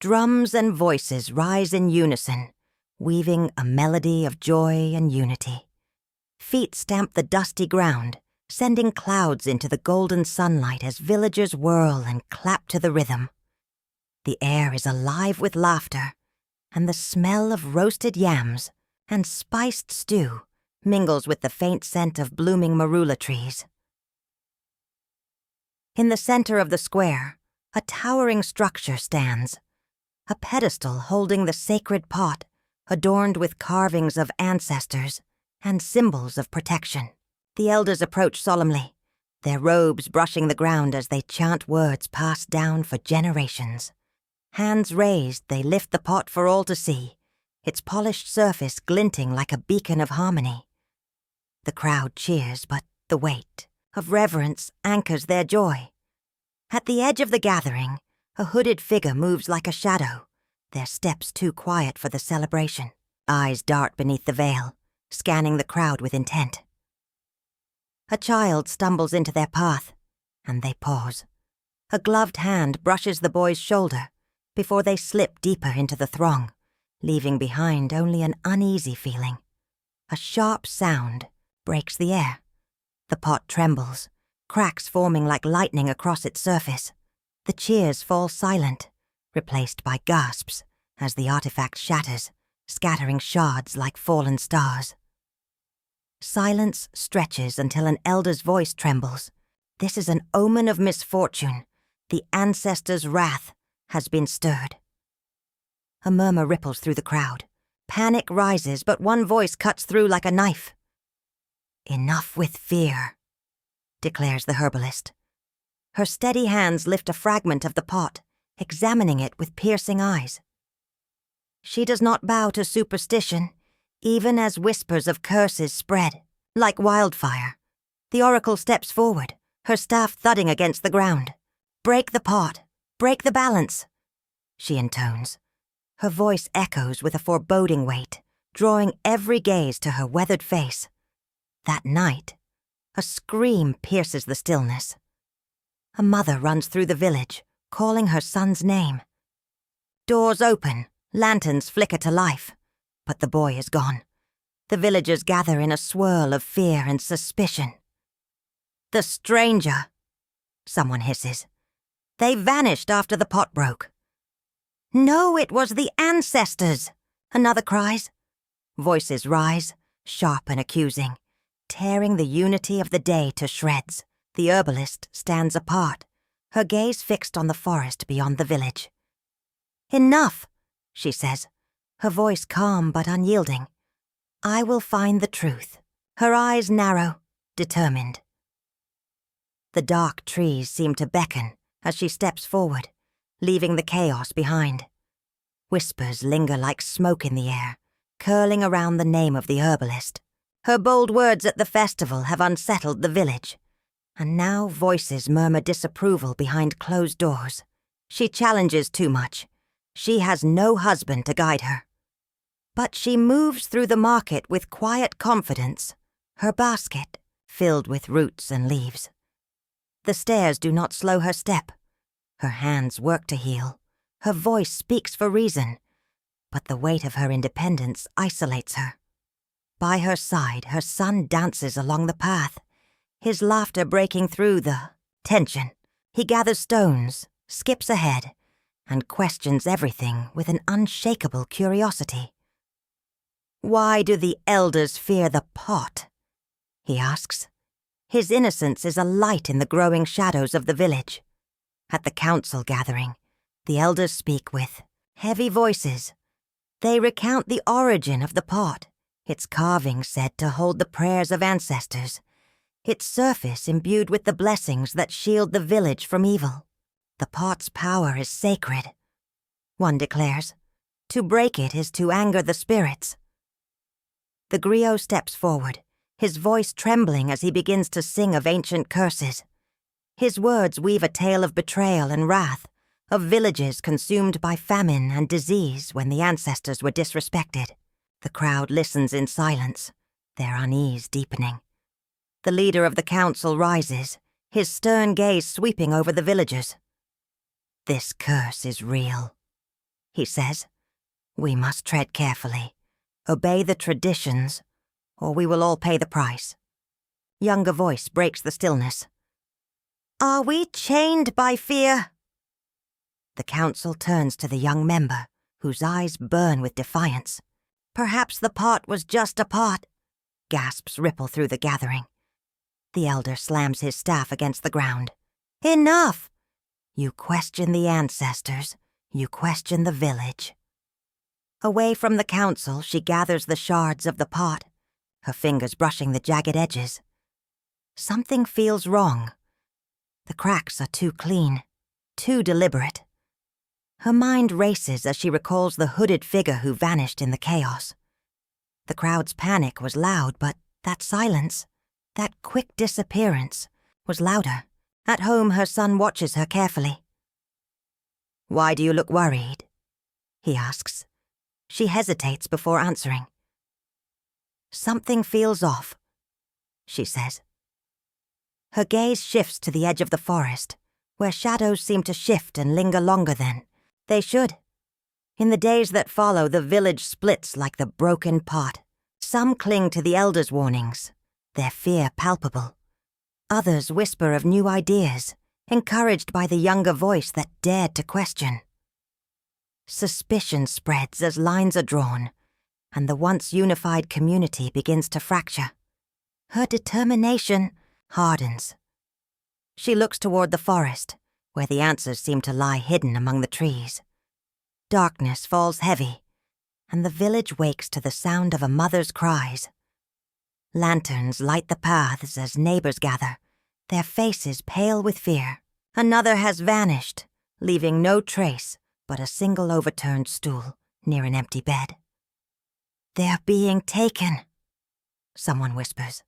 Drums and voices rise in unison, weaving a melody of joy and unity. Feet stamp the dusty ground, sending clouds into the golden sunlight as villagers whirl and clap to the rhythm. The air is alive with laughter, and the smell of roasted yams and spiced stew mingles with the faint scent of blooming marula trees. In the center of the square, a towering structure stands, a pedestal holding the sacred pot adorned with carvings of ancestors and symbols of protection. The elders approach solemnly, their robes brushing the ground as they chant words passed down for generations. Hands raised, they lift the pot for all to see, its polished surface glinting like a beacon of harmony. The crowd cheers, but the weight of reverence anchors their joy. At the edge of the gathering, a hooded figure moves like a shadow, their steps too quiet for the celebration. Eyes dart beneath the veil, scanning the crowd with intent. A child stumbles into their path, and they pause. A gloved hand brushes the boy's shoulder before they slip deeper into the throng, leaving behind only an uneasy feeling. A sharp sound breaks the air. The pot trembles, cracks forming like lightning across its surface. The cheers fall silent, replaced by gasps as the artifact shatters, scattering shards like fallen stars. Silence stretches until an elder's voice trembles. This is an omen of misfortune. The ancestors' wrath has been stirred. A murmur ripples through the crowd. Panic rises, but one voice cuts through like a knife. "Enough with fear," declares the herbalist. Her steady hands lift a fragment of the pot, examining it with piercing eyes. She does not bow to superstition, even as whispers of curses spread. Like wildfire, the oracle steps forward, her staff thudding against the ground. "Break the pot, break the balance," she intones. Her voice echoes with a foreboding weight, drawing every gaze to her weathered face. That night, a scream pierces the stillness. A mother runs through the village, calling her son's name. Doors open, lanterns flicker to life, but the boy is gone. The villagers gather in a swirl of fear and suspicion. "The stranger," someone hisses. "They vanished after the pot broke." "No, it was the ancestors," another cries. Voices rise, sharp and accusing, tearing the unity of the day to shreds. The herbalist stands apart, her gaze fixed on the forest beyond the village. "Enough," she says, her voice calm but unyielding. "I will find the truth." Her eyes narrow, determined. The dark trees seem to beckon as she steps forward, leaving the chaos behind. Whispers linger like smoke in the air, curling around the name of the herbalist. Her bold words at the festival have unsettled the village, and now voices murmur disapproval behind closed doors. She challenges too much. She has no husband to guide her. But she moves through the market with quiet confidence, her basket filled with roots and leaves. The stairs do not slow her step. Her hands work to heal. Her voice speaks for reason, but the weight of her independence isolates her. By her side, her son dances along the path, his laughter breaking through the tension. He gathers stones, skips ahead, and questions everything with an unshakable curiosity. "Why do the elders fear the pot?" he asks. His innocence is a light in the growing shadows of the village. At the council gathering, the elders speak with heavy voices. They recount the origin of the pot, its carving said to hold the prayers of ancestors, its surface imbued with the blessings that shield the village from evil. The pot's power is sacred, one declares. To break it is to anger the spirits. The griot steps forward, his voice trembling as he begins to sing of ancient curses. His words weave a tale of betrayal and wrath, of villages consumed by famine and disease when the ancestors were disrespected. The crowd listens in silence, their unease deepening. The leader of the council rises, his stern gaze sweeping over the villagers. "This curse is real," he says. "We must tread carefully, obey the traditions, or we will all pay the price." Younger voice breaks the stillness. "Are we chained by fear?" The council turns to the young member, whose eyes burn with defiance. "Perhaps the pot was just a pot." Gasps ripple through the gathering. The elder slams his staff against the ground. "Enough! You question the ancestors. You question the village." Away from the council, she gathers the shards of the pot, her fingers brushing the jagged edges. Something feels wrong. The cracks are too clean, too deliberate. Her mind races as she recalls the hooded figure who vanished in the chaos. The crowd's panic was loud, but that silence, that quick disappearance, was louder. At home, her son watches her carefully. "Why do you look worried?" he asks. She hesitates before answering. "Something feels off," she says. Her gaze shifts to the edge of the forest, where shadows seem to shift and linger longer than they should. In the days that follow, the village splits like the broken pot. Some cling to the elders' warnings, their fear palpable. Others whisper of new ideas, encouraged by the younger voice that dared to question. Suspicion spreads as lines are drawn, and the once unified community begins to fracture. Her determination hardens. She looks toward the forest, where the answers seem to lie hidden among the trees. Darkness falls heavy, and the village wakes to the sound of a mother's cries. Lanterns light the paths as neighbors gather, their faces pale with fear. Another has vanished, leaving no trace but a single overturned stool near an empty bed. "They're being taken," someone whispers.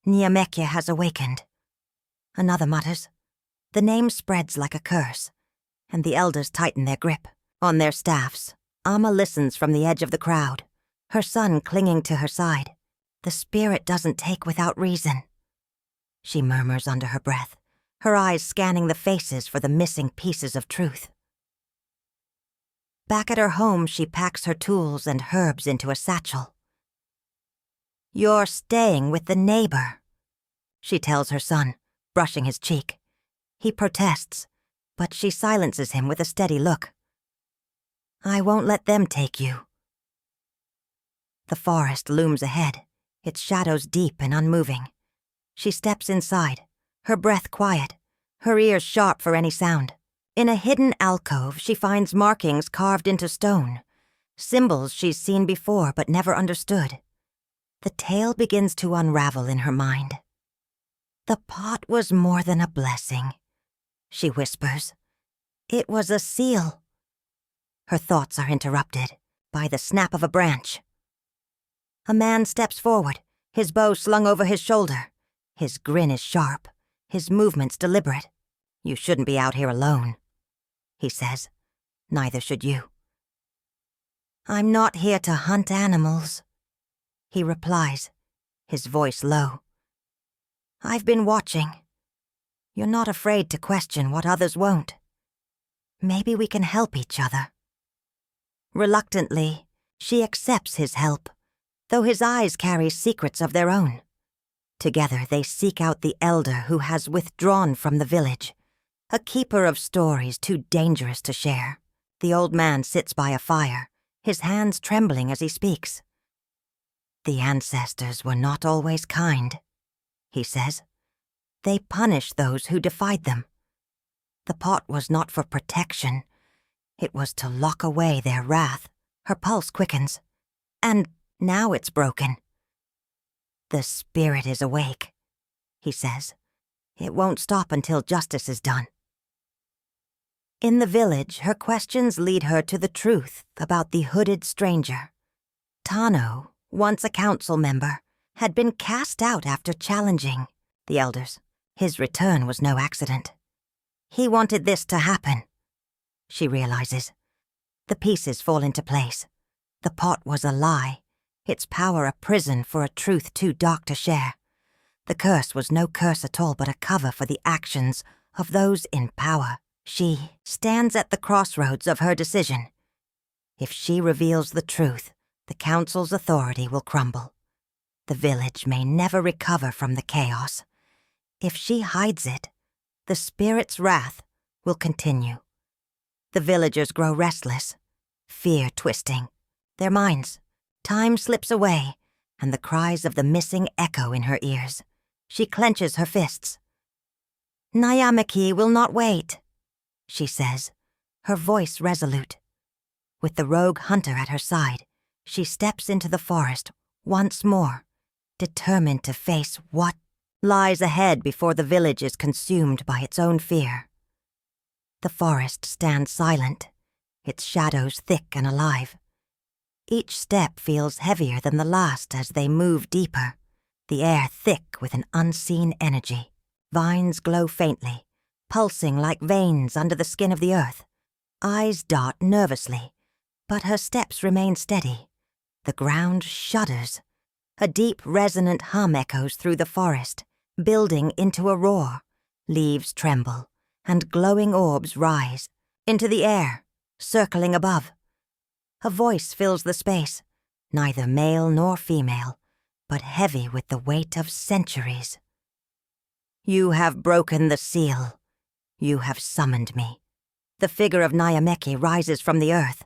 "Nyamekye has awakened," another mutters. The name spreads like a curse, and the elders tighten their grip. On their staffs, Amma listens from the edge of the crowd, her son clinging to her side. "The spirit doesn't take without reason," she murmurs under her breath, her eyes scanning the faces for the missing pieces of truth. Back at her home, she packs her tools and herbs into a satchel. "You're staying with the neighbor," she tells her son, brushing his cheek. He protests, but she silences him with a steady look. "I won't let them take you." The forest looms ahead, its shadows deep and unmoving. She steps inside, her breath quiet, her ears sharp for any sound. In a hidden alcove, she finds markings carved into stone, symbols she's seen before but never understood. The tale begins to unravel in her mind. "The pot was more than a blessing," she whispers. "It was a seal." Her thoughts are interrupted by the snap of a branch. A man steps forward, his bow slung over his shoulder. His grin is sharp, his movements deliberate. "You shouldn't be out here alone," he says. "Neither should you." "I'm not here to hunt animals," he replies, his voice low. "I've been watching. You're not afraid to question what others won't. Maybe we can help each other." Reluctantly, she accepts his help, though his eyes carry secrets of their own. Together they seek out the elder who has withdrawn from the village, a keeper of stories too dangerous to share. The old man sits by a fire, his hands trembling as he speaks. "The ancestors were not always kind," he says. "They punished those who defied them. The pot was not for protection. It was to lock away their wrath." Her pulse quickens. "And now it's broken." "The spirit is awake," he says. "It won't stop until justice is done." In the village, her questions lead her to the truth about the hooded stranger. Tano, once a council member, had been cast out after challenging the elders. His return was no accident. He wanted this to happen, she realizes. The pieces fall into place. The pot was a lie, its power a prison for a truth too dark to share. The curse was no curse at all, but a cover for the actions of those in power. She stands at the crossroads of her decision. If she reveals the truth, the council's authority will crumble. The village may never recover from the chaos. If she hides it, the spirit's wrath will continue. The villagers grow restless, fear twisting their minds. Time slips away, and the cries of the missing echo in her ears. She clenches her fists. "Nyamekye will not wait," she says, her voice resolute. With the rogue hunter at her side, she steps into the forest once more, determined to face what lies ahead before the village is consumed by its own fear. The forest stands silent, its shadows thick and alive. Each step feels heavier than the last as they move deeper, the air thick with an unseen energy. Vines glow faintly, pulsing like veins under the skin of the earth. Eyes dart nervously, but her steps remain steady. The ground shudders. A deep, resonant hum echoes through the forest, building into a roar. Leaves tremble, and glowing orbs rise into the air, circling above. A voice fills the space, neither male nor female, but heavy with the weight of centuries. "You have broken the seal. You have summoned me." The figure of Nyamekye rises from the earth,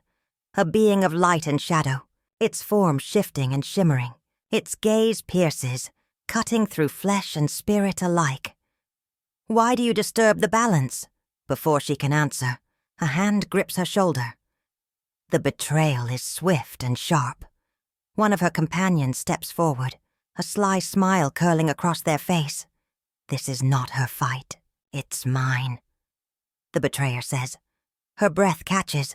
a being of light and shadow, its form shifting and shimmering. Its gaze pierces, cutting through flesh and spirit alike. "Why do you disturb the balance?" Before she can answer, a hand grips her shoulder. The betrayal is swift and sharp. One of her companions steps forward, a sly smile curling across their face. "This is not her fight. It's mine," the betrayer says. Her breath catches.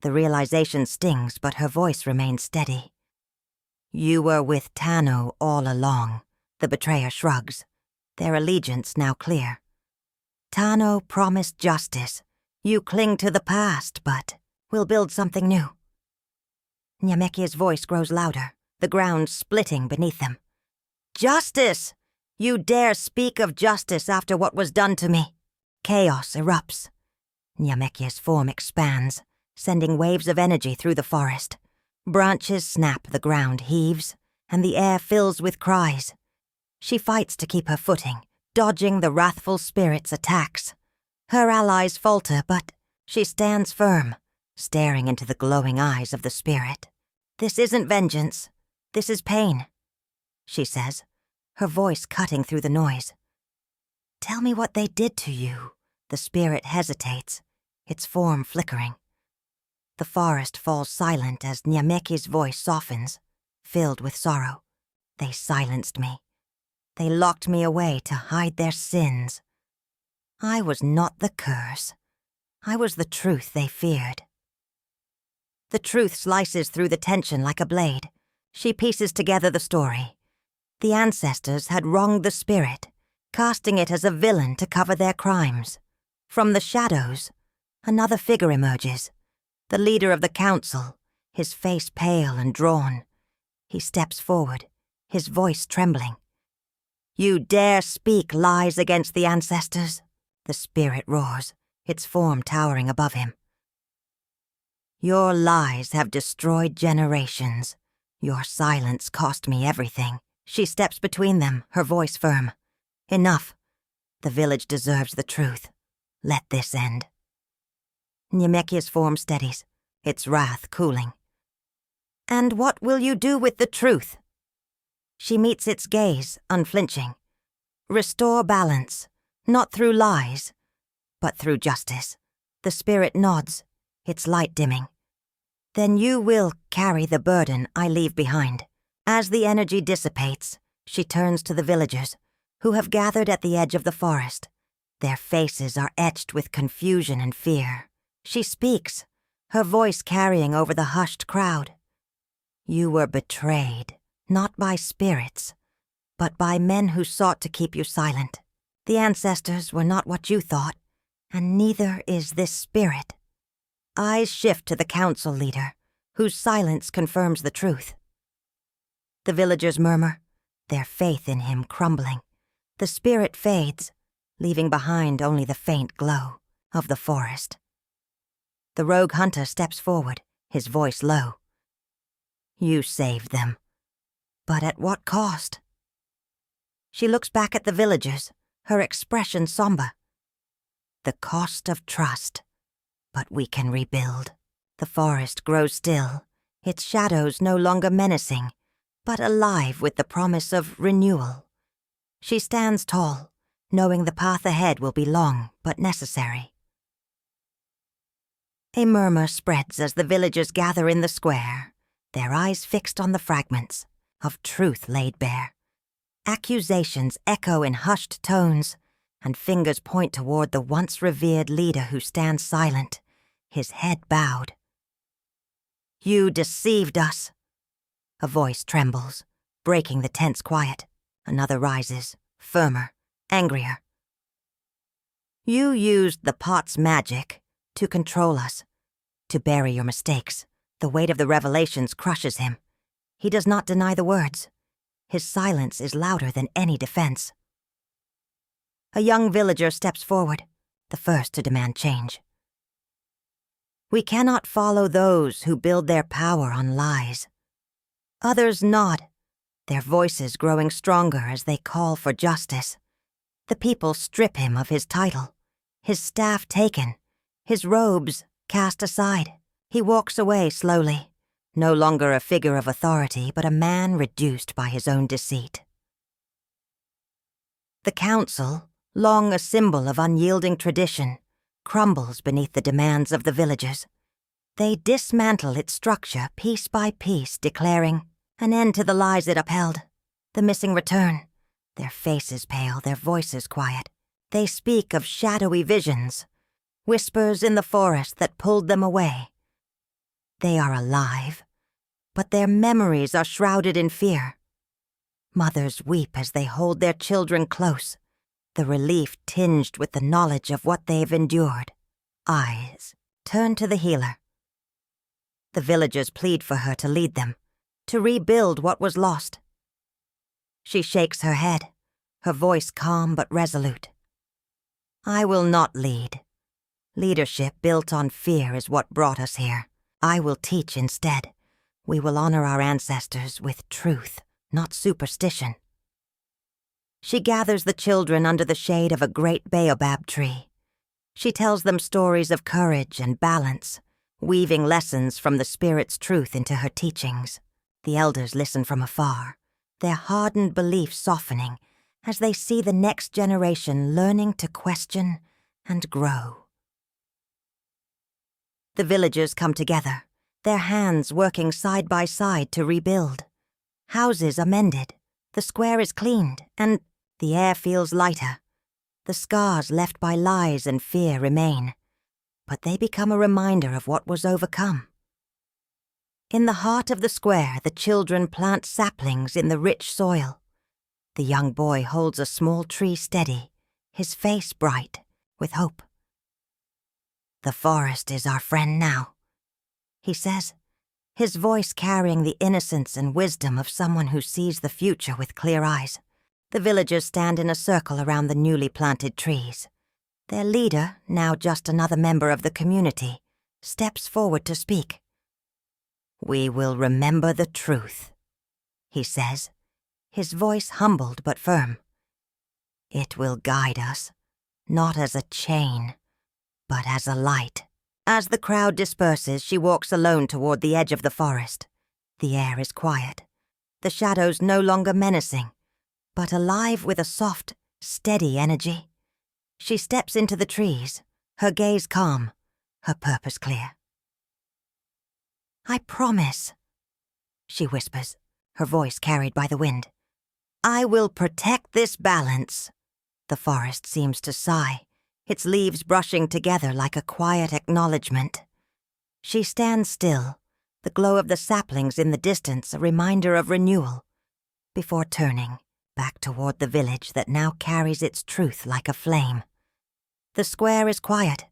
The realization stings, but her voice remains steady. "You were with Tano all along," the betrayer shrugs, their allegiance now clear. "Tano promised justice. You cling to the past, but we'll build something new." Nyamekye's voice grows louder, the ground splitting beneath them. "Justice! You dare speak of justice after what was done to me?" Chaos erupts. Nyamekye's form expands, sending waves of energy through the forest. Branches snap, the ground heaves, and the air fills with cries. She fights to keep her footing, dodging the wrathful spirit's attacks. Her allies falter, but she stands firm, staring into the glowing eyes of the spirit. "This isn't vengeance. This is pain," she says, her voice cutting through the noise. "Tell me what they did to you." The spirit hesitates, its form flickering. The forest falls silent as Nyamekye's voice softens, filled with sorrow. "They silenced me. They locked me away to hide their sins. I was not the curse. I was the truth they feared." The truth slices through the tension like a blade. She pieces together the story. The ancestors had wronged the spirit, casting it as a villain to cover their crimes. From the shadows, another figure emerges, the leader of the council, his face pale and drawn. He steps forward, his voice trembling. "You dare speak lies against the ancestors?" The spirit roars, its form towering above him. "Your lies have destroyed generations. Your silence cost me everything." She steps between them, her voice firm. "Enough. The village deserves the truth. Let this end." Nyamekye's form steadies, its wrath cooling. "And what will you do with the truth?" She meets its gaze, unflinching. "Restore balance, not through lies, but through justice." The spirit nods, its light dimming. "Then you will carry the burden I leave behind." As the energy dissipates, she turns to the villagers, who have gathered at the edge of the forest. Their faces are etched with confusion and fear. She speaks, her voice carrying over the hushed crowd. "You were betrayed, not by spirits, but by men who sought to keep you silent. The ancestors were not what you thought, and neither is this spirit." Eyes shift to the council leader, whose silence confirms the truth. The villagers murmur, their faith in him crumbling. The spirit fades, leaving behind only the faint glow. of the forest. The rogue hunter steps forward, his voice low. You saved them. But at what cost? She looks back at the villagers, her expression somber. The cost of trust. But we can rebuild. The forest grows still, its shadows no longer menacing, but alive with the promise of renewal. She stands tall, knowing the path ahead will be long but necessary. A murmur spreads as the villagers gather in the square, their eyes fixed on the fragments of truth laid bare. Accusations echo in hushed tones, and fingers point toward the once revered leader who stands silent, his head bowed. You deceived us. A voice trembles, breaking the tense quiet. Another rises, firmer, angrier. You used the pot's magic to control us, to bury your mistakes. The weight of the revelations crushes him. He does not deny the words. His silence is louder than any defense. A young villager steps forward, the first to demand change. We cannot follow those who build their power on lies. Others nod, their voices growing stronger as they call for justice. The people strip him of his title, his staff taken, his robes cast aside. He walks away slowly, no longer a figure of authority, but a man reduced by his own deceit. The council, long a symbol of unyielding tradition, crumbles beneath the demands of the villagers. They dismantle its structure piece by piece, declaring an end to the lies it upheld. The missing return, their faces pale, their voices quiet. They speak of shadowy visions, whispers in the forest that pulled them away. They are alive, but their memories are shrouded in fear. Mothers weep as they hold their children close, the relief tinged with the knowledge of what they've endured. Eyes turn to the healer. The villagers plead for her to lead them, to rebuild what was lost. She shakes her head, her voice calm but resolute. I will not lead. Leadership built on fear is what brought us here. I will teach instead. We will honor our ancestors with truth, not superstition. She gathers the children under the shade of a great baobab tree. She tells them stories of courage and balance, weaving lessons from the spirit's truth into her teachings. The elders listen from afar, their hardened beliefs softening as they see the next generation learning to question and grow. The villagers come together, their hands working side by side to rebuild. Houses are mended, the square is cleaned, and the air feels lighter. The scars left by lies and fear remain, but they become a reminder of what was overcome. In the heart of the square, the children plant saplings in the rich soil. The young boy holds a small tree steady, his face bright with hope. The forest is our friend now, he says, his voice carrying the innocence and wisdom of someone who sees the future with clear eyes. The villagers stand in a circle around the newly planted trees. Their leader, now just another member of the community, steps forward to speak. We will remember the truth, he says, his voice humbled but firm. It will guide us, not as a chain, but as a light. As the crowd disperses, she walks alone toward the edge of the forest. The air is quiet, the shadows no longer menacing, but alive with a soft, steady energy. She steps into the trees, her gaze calm, her purpose clear. I promise, she whispers, her voice carried by the wind. I will protect this balance. The forest seems to sigh, its leaves brushing together like a quiet acknowledgement. She stands still, the glow of the saplings in the distance a reminder of renewal, before turning back toward the village that now carries its truth like a flame. The square is quiet,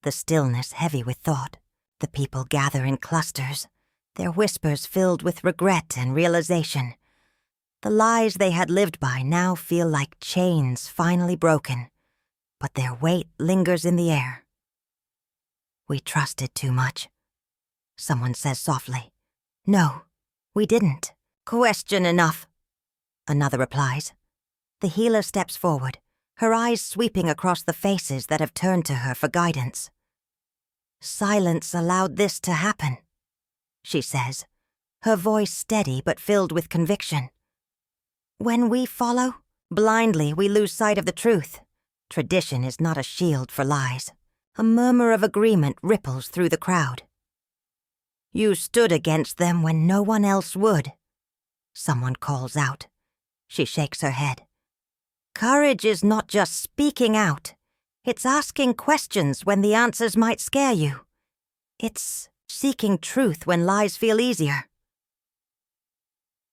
the stillness heavy with thought. The people gather in clusters, their whispers filled with regret and realization. The lies they had lived by now feel like chains finally broken, but their weight lingers in the air. We trusted too much. Someone says softly. No, we didn't. Question enough. Another replies. The healer steps forward, her eyes sweeping across the faces that have turned to her for guidance. Silence allowed this to happen, she says, her voice steady but filled with conviction. When we follow, blindly we lose sight of the truth. Tradition is not a shield for lies. A murmur of agreement ripples through the crowd. You stood against them when no one else would. Someone calls out. She shakes her head. Courage is not just speaking out. It's asking questions when the answers might scare you. It's seeking truth when lies feel easier.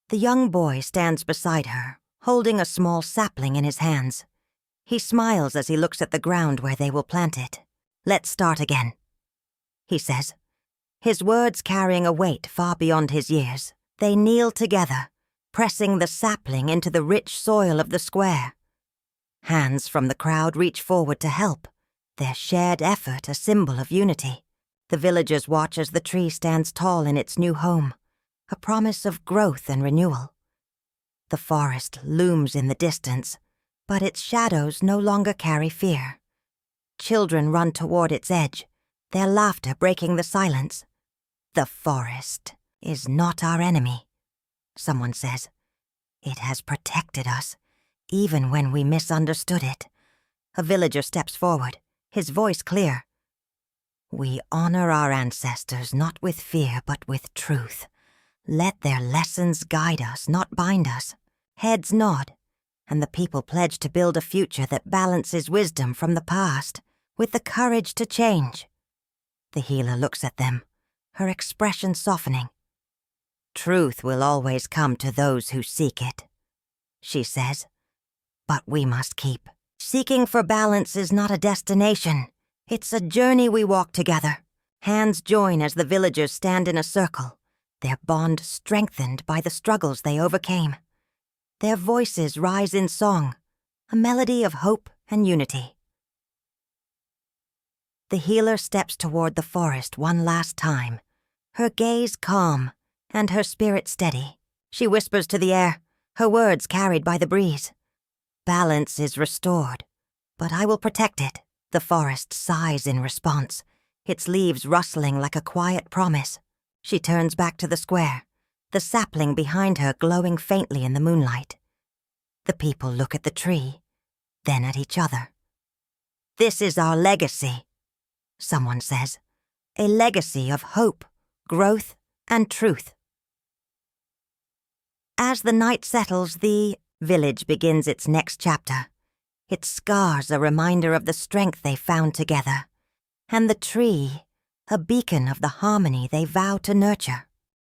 The young boy stands beside her, holding a small sapling in his hands. He smiles as he looks at the ground where they will plant it. Let's start again, he says, his words carrying a weight far beyond his years. They kneel together, pressing the sapling into the rich soil of the square. Hands from the crowd reach forward to help, their shared effort a symbol of unity. The villagers watch as the tree stands tall in its new home, a promise of growth and renewal. The forest looms in the distance, but its shadows no longer carry fear. Children run toward its edge, their laughter breaking the silence. The forest is not our enemy, someone says. It has protected us, even when we misunderstood it. A villager steps forward, his voice clear. We honor our ancestors not with fear but with truth. Let their lessons guide us, not bind us. Heads nod, and the people pledge to build a future that balances wisdom from the past with the courage to change. The healer looks at them, her expression softening. Truth will always come to those who seek it, she says. But we must keep. Seeking for balance is not a destination. It's a journey we walk together. Hands join as the villagers stand in a circle, their bond strengthened by the struggles they overcame. Their voices rise in song, a melody of hope and unity. The healer steps toward the forest one last time, her gaze calm and her spirit steady. She whispers to the air, her words carried by the breeze. Balance is restored, but I will protect it. The forest sighs in response, its leaves rustling like a quiet promise. She turns back to the square, the sapling behind her glowing faintly in the moonlight. The people look at the tree, then at each other. This is our legacy, someone says. A legacy of hope, growth, and truth. As the night settles, the village begins its next chapter. Its scars a reminder of the strength they found together, and the tree a beacon of the harmony they vow to nurture.